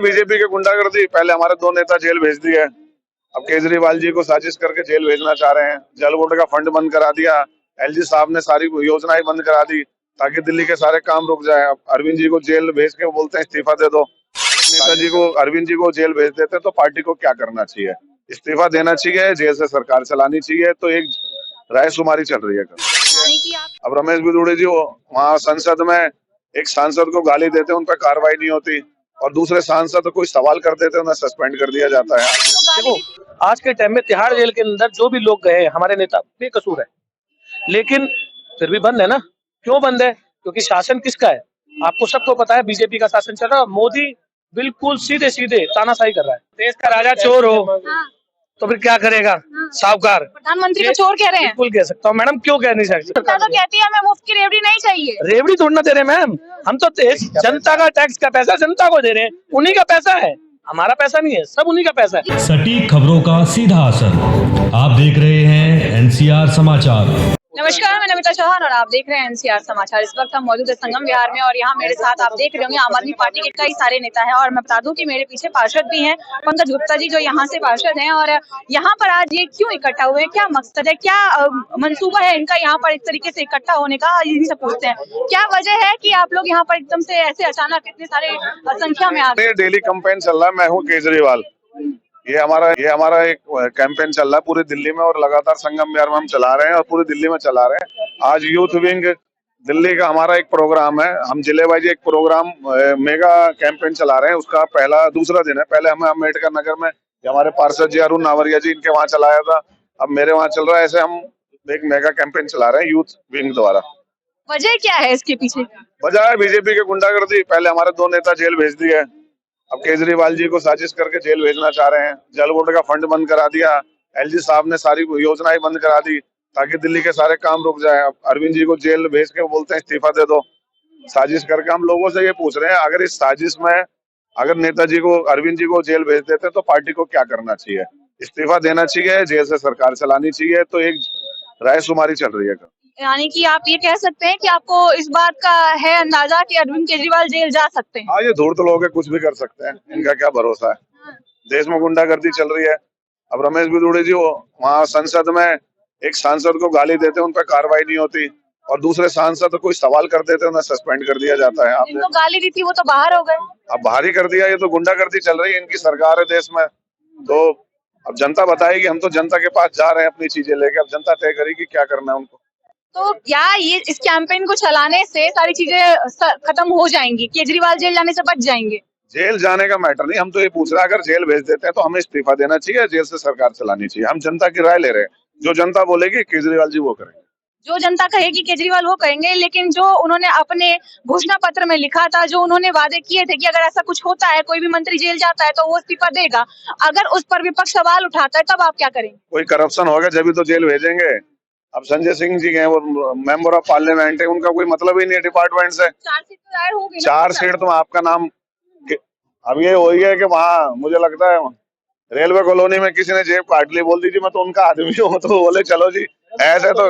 BJP के गुंडागर्दी, पहले हमारे 2 नेता जेल भेज दिए, अब केजरीवाल जी को साजिश करके जेल भेजना चाह रहे हैं। जल बोर्ड का फंड बंद करा दिया, एलजी साहब ने सारी योजनाएं बंद करा दी ताकि दिल्ली के सारे काम रुक जाए। अब अरविंद जी को जेल भेज के बोलते हैं इस्तीफा दे दो। नेताजी को, अरविंद जी को जेल भेज देते तो पार्टी को क्या करना चाहिए? इस्तीफा देना चाहिए, जेल से सरकार चलानी चाहिए। तो एक रायशुमारी चल रही है। अब रमेश बिदुड़े जी वहाँ संसद में एक सांसद को गाली देते, उन पर कार्रवाई नहीं होती, और दूसरे सांसद कोई सवाल कर देते उन्हें सस्पेंड कर दिया जाता है। देखो, आज के टाइम में तिहाड़ जेल के अंदर जो भी लोग गए हमारे नेता बेकसूर है, लेकिन फिर भी बंद है ना। क्यों बंद है? क्योंकि शासन किसका है? आपको सबको पता है, बीजेपी का शासन चल रहा है। मोदी बिल्कुल सीधे सीधे तानाशाही कर रहा है। देश का राजा चोर हो तो फिर क्या करेगा? साहूकार प्रधानमंत्री को चोर कह रहे हैं। बिल्कुल कह सकता हूँ मैडम, क्यों कह नहीं सकती? जनता तो कहती है हमें मुफ्त की रेवड़ी नहीं चाहिए। रेवड़ी थोड़ी ना दे रहे मैम, हम तो जनता का टैक्स का पैसा जनता को दे रहे हैं, उन्हीं का पैसा है, हमारा पैसा नहीं है, सब उन्हीं का पैसा है। सटीक खबरों का सीधा असर। आप देख रहे हैं एनसीआर समाचार। नमस्कार, मैं नमिता चौहान और आप देख रहे हैं एनसीआर समाचार। इस वक्त हम मौजूद है संगम विहार में और यहाँ मेरे साथ आप देख रहे होंगे आम आदमी पार्टी के कई सारे नेता हैं। और मैं बता दूं कि मेरे पीछे पार्षद भी हैं, पंकज गुप्ता जी, जो यहाँ से पार्षद हैं। और यहाँ पर आज ये क्यों इकट्ठा हुए, क्या मकसद है, क्या मंसूबा है इनका यहाँ पर इस तरीके से इकट्ठा होने का, इन्हीं से पूछते हैं क्या वजह है कि आप लोग यहाँ पर एकदम से ऐसे अचानक इतने सारे संख्या में आ गए। डेली कैंपेन चल रहा है, मैं हूँ केजरीवाल। ये हमारा एक कैंपेन चल रहा है पूरी दिल्ली में, और लगातार संगम विहार में हम चला रहे हैं और पूरी दिल्ली में चला रहे हैं। आज यूथ विंग दिल्ली का हमारा एक प्रोग्राम है, हम जिले वाइज एक प्रोग्राम मेगा कैंपेन चला रहे हैं। उसका दूसरा दिन है। पहले हमें अम्बेडकर नगर में हमारे पार्षद जी अरुण नावरिया जी, इनके वहाँ चलाया था, अब मेरे वहाँ चल रहा है। ऐसे हम एक मेगा कैंपेन चला रहे हैं यूथ विंग द्वारा। वजह क्या है इसके पीछे? वजह है बीजेपी के गुंडागर्दी, पहले हमारे 2 नेता जेल भेज दिए, अब केजरीवाल जी को साजिश करके जेल भेजना चाह रहे हैं। जल बोर्ड का फंड बंद करा दिया, एलजी साहब ने सारी योजनाएं बंद करा दी ताकि दिल्ली के सारे काम रुक जाए। अब अरविंद जी को जेल भेज के बोलते हैं इस्तीफा दे दो। साजिश करके हम लोगों से ये पूछ रहे हैं, अगर इस साजिश में अगर नेताजी को, अरविंद जी को जेल भेज देते तो पार्टी को क्या करना चाहिए? इस्तीफा देना चाहिए, जेल से सरकार चलानी चाहिए। तो एक रायशुमारी चल रही है। यानी कि आप ये कह सकते हैं कि आपको इस बात का है अंदाजा कि अरविंद केजरीवाल जेल जा सकते हैं? हाँ, ये धूर्त लोग है, कुछ भी कर सकते हैं, इनका क्या भरोसा है। देश में गुंडागर्दी चल रही है। अब रमेश बिदुड़े जी वहाँ संसद में एक सांसद को गाली देते, उन पर कार्रवाई नहीं होती, और दूसरे सांसद कोई सवाल कर देते उन्हें सस्पेंड कर दिया जाता है। जिनको गाली दी थी वो तो बाहर हो गए। अब बाहर ही कर दिया। ये तो गुंडागर्दी चल रही है, इनकी सरकार है देश में। तो अब जनता बताएगी, हम तो जनता के पास जा रहे हैं अपनी चीजें लेके, अब जनता तय करेगी क्या करना है उनको। तो क्या ये इस कैंपेन को चलाने से सारी चीजें खत्म हो जाएंगी? केजरीवाल जेल जाने से बच जाएंगे? जेल जाने का मैटर नहीं, हम तो ये पूछ रहे हैं, अगर जेल भेज देते हैं तो हमें इस्तीफा देना चाहिए, जेल से सरकार चलानी चाहिए। हम जनता की राय ले रहे हैं, जो जनता बोलेगी केजरीवाल जी वो करेंगे। जो जनता कहेगी केजरीवाल वो कहेंगे, लेकिन जो उन्होंने अपने घोषणा पत्र में लिखा था, जो उन्होंने वादे किए थे कि अगर ऐसा कुछ होता है, कोई भी मंत्री जेल जाता है तो वो इस्तीफा देगा, अगर उस पर विपक्ष सवाल उठाता है तब आप क्या करेंगे? कोई करप्शन होगा जब भी तो जेल भेजेंगे। अब संजय सिंह जी हैं, वो मेंबर ऑफ पार्लियामेंट है, उनका कोई मतलब ही नहीं है डिपार्टमेंट से। 4 सीट तो दायर हो गई। 4 सीट तो आपका नाम। अब ये वही है कि वहाँ मुझे लगता है रेलवे कॉलोनी में किसी ने जेब काट ली, बोल दीजिए मैं तो उनका आदमी हूँ, तो बोले चलो जी ऐसे तो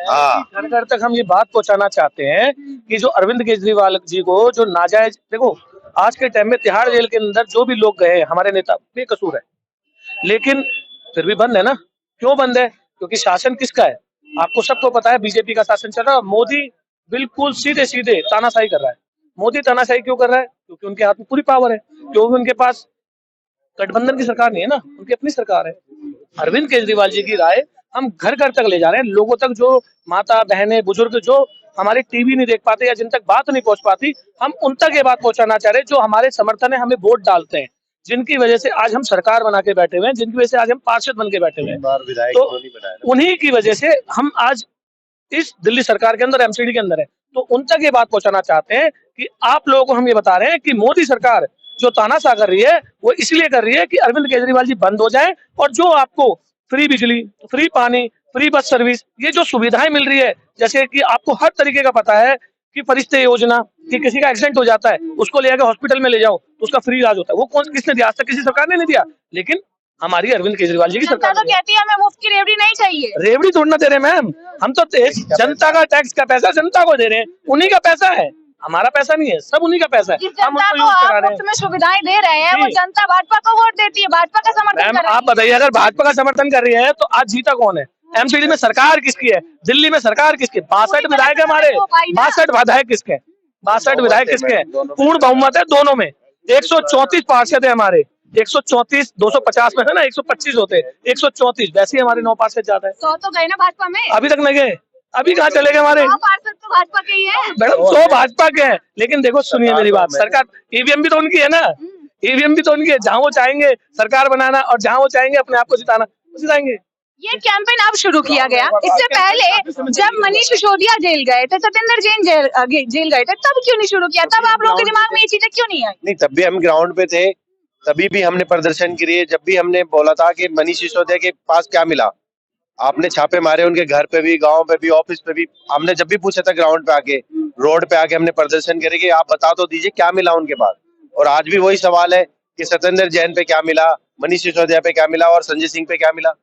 हाँ। घर घर तक हम ये बात पहुंचाना चाहते हैं कि जो अरविंद केजरीवाल जी को जो नाजायज, देखो आज के टाइम में तिहाड़ जेल के अंदर जो भी लोग गए हमारे नेता बेकसूर है, लेकिन फिर भी बंद है ना। क्यों बंद है? क्योंकि शासन किसका है? आपको सबको पता है, बीजेपी का शासन चल रहा है। मोदी बिल्कुल सीधे सीधे तानाशाही कर रहा है। मोदी तानाशाही क्यों कर रहा है? क्योंकि उनके हाथ में पूरी पावर है, क्योंकि उनके पास गठबंधन की सरकार नहीं है ना, उनकी अपनी सरकार है। अरविंद केजरीवाल जी की राय हम घर घर तक ले जा रहे हैं, लोगों तक, जो माता बहनें बुजुर्ग जो हमारे टीवी नहीं देख पाते या जिन तक बात नहीं पहुंच पाती, हम उन तक ये बात पहुंचाना चाह रहे हैं, जो हमारे समर्थन है, हमें वोट डालते हैं, जिनकी वजह से आज हम सरकार बना के बैठे हुए हैं, जिनकी वजह से आज हम पार्षद बन के बैठे हुए हैं। तो उन्हीं की वजह से हम आज इस दिल्ली सरकार के अंदर, एमसीडी के अंदर है। तो उन तक ये बात पहुंचाना चाहते हैं कि आप लोगों को हम ये बता रहे हैं कि मोदी सरकार जो तानाशाह कर रही है वो इसलिए कर रही है कि अरविंद केजरीवाल जी बंद हो जाएं, और जो आपको फ्री बिजली, फ्री पानी, फ्री बस सर्विस, ये जो सुविधाएं मिल रही है, जैसे कि आपको हर तरीके का पता है कि फरिश्ते योजना, कि किसी का एक्सीडेंट हो जाता है उसको ले जाकर हॉस्पिटल में ले जाओ तो उसका फ्री इलाज होता है, वो किसने दिया? आज तक किसी सरकार ने नहीं दिया, लेकिन हमारी अरविंद केजरीवाल जी की सरकार तो कहती है हमें मुफ्त की रेवड़ी नहीं चाहिए। रेवड़ी थोड़ी ना दे रहे मैम, हम तो जनता का टैक्स का पैसा जनता को दे रहे हैं, उन्हीं का पैसा है, हमारा पैसा नहीं है, सब उन्हीं का पैसा है, जिस हम जनता उनको को यूज करा आप रहे मुफ्त में सुविधाएं दे रहे हैं, वो जी। जनता भाजपा को वोट देती है, भाजपा का समर्थन मैम कर रही आप है। बताइए, अगर भाजपा का समर्थन कर रही है तो आज जीता कौन है? एमपीडी में सरकार किसकी है? दिल्ली में सरकार किसकी? 62 विधायक है हमारे, 62 विधायक किसके? 62 विधायक किसके हैं? पूर्ण बहुमत है दोनों में, 134 पार्षद है हमारे, 134 250 में है ना, 125 होते हैं, 134 वैसे ही हमारे 9 पार्षद ज्यादा है। 100 तो गए ना भाजपा में, अभी तक नहीं गए, अभी कहाँ चले गए हमारे? 100 पार्षद तो भाजपा के ही है। मैडम 100 भाजपा के हैं, लेकिन देखो सुनिए मेरी बात, सरकार ईवीएम भी तो उनकी है ना, ईवीएम भी तो उनकी है, जहां वो चाहेंगे सरकार बनाना और जहां वो चाहेंगे अपने आप को जिताना, वो जिताएंगे। ये कैंपेन अब शुरू किया गया, इससे पहले जब मनीष सिसोदिया जेल गए थे, सत्येंद्र जैन जेल गए थे, तब क्यों नहीं शुरू किया? तब आप लोगों के दिमाग में ये चीजें क्यों नहीं आई? नहीं, तब भी हम ग्राउंड पे थे, तभी भी हमने प्रदर्शन किए, जब भी हमने बोला था कि मनीष सिसोदिया के पास क्या मिला, आपने छापे मारे उनके घर पे भी, गांव पे भी, ऑफिस पे भी। हमने जब भी पूछा था ग्राउंड पे आके, रोड पे आके हमने प्रदर्शन करे कि आप बता तो दीजिए क्या मिला उनके पास। और आज भी वही सवाल है कि सत्येंद्र जैन पे क्या मिला, मनीष सिसोदिया पे क्या मिला और संजय सिंह पे क्या मिला,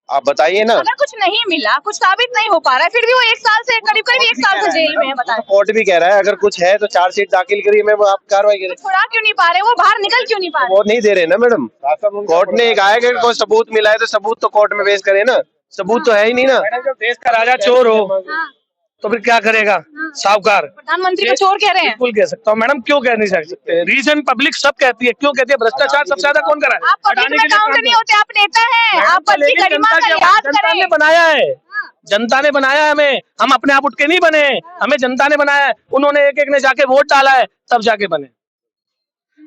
आप बताइए ना। अगर कुछ नहीं मिला, कुछ साबित नहीं हो पा रहा है, फिर भी वो 1 साल से करीब 1 साल से जेल में है, बताएं। कोर्ट भी कह रहा है अगर कुछ है तो चार्जशीट दाखिल करिए, मैं आप कार्रवाई करें। छुड़ा क्यों नहीं पा रहे? वो बाहर निकल क्यों नहीं पा रहे? वो नहीं दे रहे ना मैडम, कोर्ट ने कहा है कि कोई सबूत मिला है तो सबूत तो कोर्ट में पेश करे ना, सबूत तो है ही नहीं ना। मैडम जब देश का राजा चोर हो हाँ, तो फिर क्या करेगा साहूकार? प्रधानमंत्री को चोर कह रहे हैं। बिल्कुल कह सकता हूँ मैडम, क्यों कह नहीं सकते? रीजन पब्लिक सब कहती है, क्यों कहती है? भ्रष्टाचार सबसे ज्यादा कौन करा है? आप पब्लिक में काउंट नहीं होते, आप नेता हैं, आप पद की गरिमा का लिहाज जनता ने करें। बनाया है, जनता ने बनाया है हमें, हम अपने आप उठ के नहीं बने, हमें जनता ने बनाया है, उन्होंने एक एक ने जाके वोट डाला है तब जाके बने।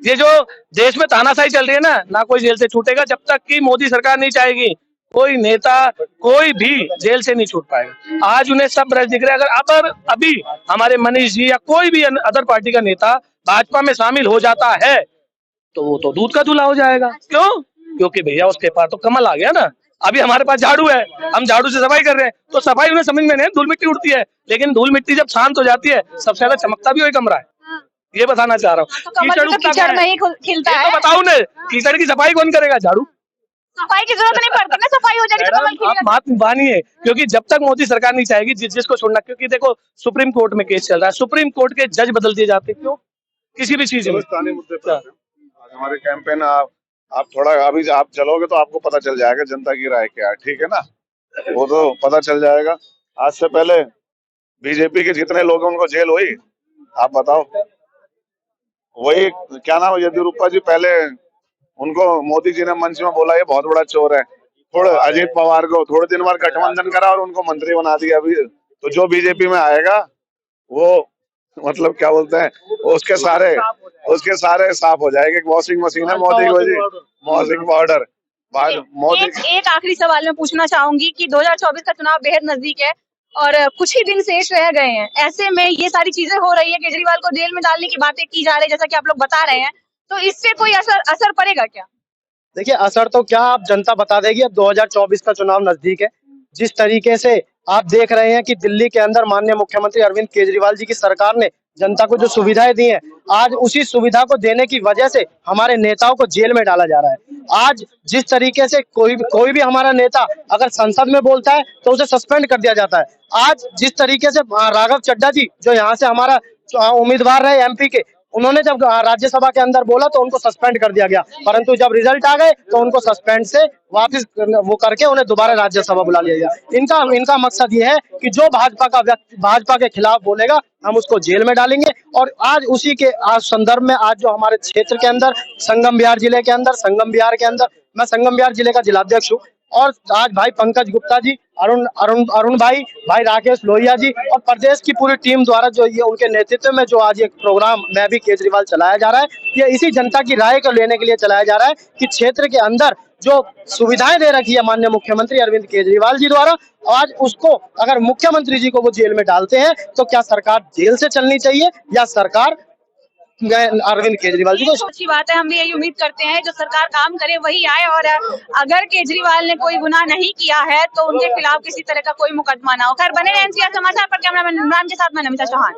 ये जो देश में तानाशाही चल रही है ना कोई जेल से छूटेगा जब तक कि मोदी सरकार नहीं चाहेगी, कोई नेता कोई भी जेल से नहीं छूट पाएगा। आज उन्हें सब ब्रश दिख रहा है, अगर अभी हमारे मनीष जी या कोई भी अदर पार्टी का नेता भाजपा में शामिल हो जाता है तो वो तो दूध का दूल्हा हो जाएगा। क्यों? क्योंकि भैया उसके पास तो कमल आ गया ना। अभी हमारे पास झाड़ू है, हम झाड़ू से सफाई कर रहे हैं, तो सफाई उन्हें समझ में नहीं, धूल मिट्टी उड़ती है, लेकिन धूल मिट्टी जब शांत हो जाती है सबसे ज्यादा चमकता भी वही कमरा है। ये बताना चाह रहा हूँ। तो कमल तो कीचड़ में ही खिलता है। तो बताओ ना, कीचड़ की सफाई कौन करेगा? झाड़ू। सफाई की जरूरत नहीं पड़ती ना, सफाई हो जाएगी तो कमल आप खिलेगा। बात निभानिए, क्योंकि जब तक मोदी सरकार नहीं चाहेगी जिसको छोड़ना, क्योंकि देखो सुप्रीम कोर्ट में केस चल रहा है, सुप्रीम कोर्ट के जज बदल दिए जाते, क्यों? किसी भी चीज में। हिंदुस्तानी मुद्दे पर आज हमारे कैंपेन आप थोड़ा अभी आप चलोगे तो आपको पता चल जाएगा जनता की राय क्या है, ठीक है ना? वो तो पता चल जाएगा। आज से पहले बीजेपी के जितने लोग हैं उनको जेल हुई, आप बताओ। वही क्या नाम है, येदियुरप्पा जी, पहले उनको मोदी जी ने मंच में बोला ये बहुत बड़ा चोर है, थोड़े अजीत पवार को थोड़े दिन बाद गठबंधन करा और उनको मंत्री बना दिया। अभी तो जो बीजेपी में आएगा वो मतलब क्या बोलते हैं, उसके सारे साफ हो जाएंगे। वॉशिंग मशीन है मोदी को जी, वॉशिंग पाउडर। मोदी एक आखिरी सवाल मैं पूछना चाहूंगी कि 2024 का चुनाव बेहद नजदीक है और कुछ ही दिन शेष रह गए हैं, ऐसे में ये सारी चीजें हो रही है, केजरीवाल को जेल में डालने की बातें की जा रही है जैसा कि आप लोग बता रहे हैं, तो इससे कोई असर पड़ेगा क्या? देखिए, असर तो क्या आप जनता बता देगी। अब 2024 का चुनाव नजदीक है। जिस तरीके से आप देख रहे हैं कि दिल्ली के अंदर माननीय मुख्यमंत्री अरविंद केजरीवाल जी की सरकार ने जनता को जो सुविधाएं दी हैं, आज उसी सुविधा को देने की वजह से हमारे नेताओं को जेल में डाला जा रहा है। आज जिस तरीके से कोई भी हमारा नेता अगर संसद में बोलता है तो उसे सस्पेंड कर दिया जाता है। आज जिस तरीके से राघव चड्ढा जी जो यहाँ से हमारा उम्मीदवार रहे एमपी के, उन्होंने जब राज्यसभा के अंदर बोला तो उनको सस्पेंड कर दिया गया, परंतु जब रिजल्ट आ गए तो उनको सस्पेंड से वापस वो करके उन्हें दोबारा राज्यसभा बुला लिया गया। इनका मकसद ये है कि जो भाजपा के खिलाफ बोलेगा हम उसको जेल में डालेंगे। और आज उसी के संदर्भ में आज जो हमारे क्षेत्र के अंदर संगम बिहार जिले के अंदर मैं संगम बिहार जिले का जिलाध्यक्ष हूँ, और आज भाई पंकज गुप्ता जी, अरुण भाई राकेश लोहिया जी और प्रदेश की पूरी टीम द्वारा जो ये उनके नेतृत्व में जो आज एक प्रोग्राम मैं भी केजरीवाल चलाया जा रहा है, ये इसी जनता की राय को लेने के लिए चलाया जा रहा है कि क्षेत्र के अंदर जो सुविधाएं दे रखी है माननीय मुख्यमंत्री अरविंद केजरीवाल जी द्वारा, आज उसको अगर मुख्यमंत्री जी को वो जेल में डालते हैं तो क्या सरकार जेल से चलनी चाहिए या सरकार अरविंद केजरीवाल जी को? अच्छी बात है, हम भी यही उम्मीद करते हैं जो सरकार काम करे वही आए, और अगर केजरीवाल ने कोई गुनाह नहीं किया है तो उनके खिलाफ किसी तरह का कोई मुकदमा ना हो। खैर, बने रहे एनसीआर समाचार पर। कैमरामैन इमरान के साथ मैं नमिता चौहान।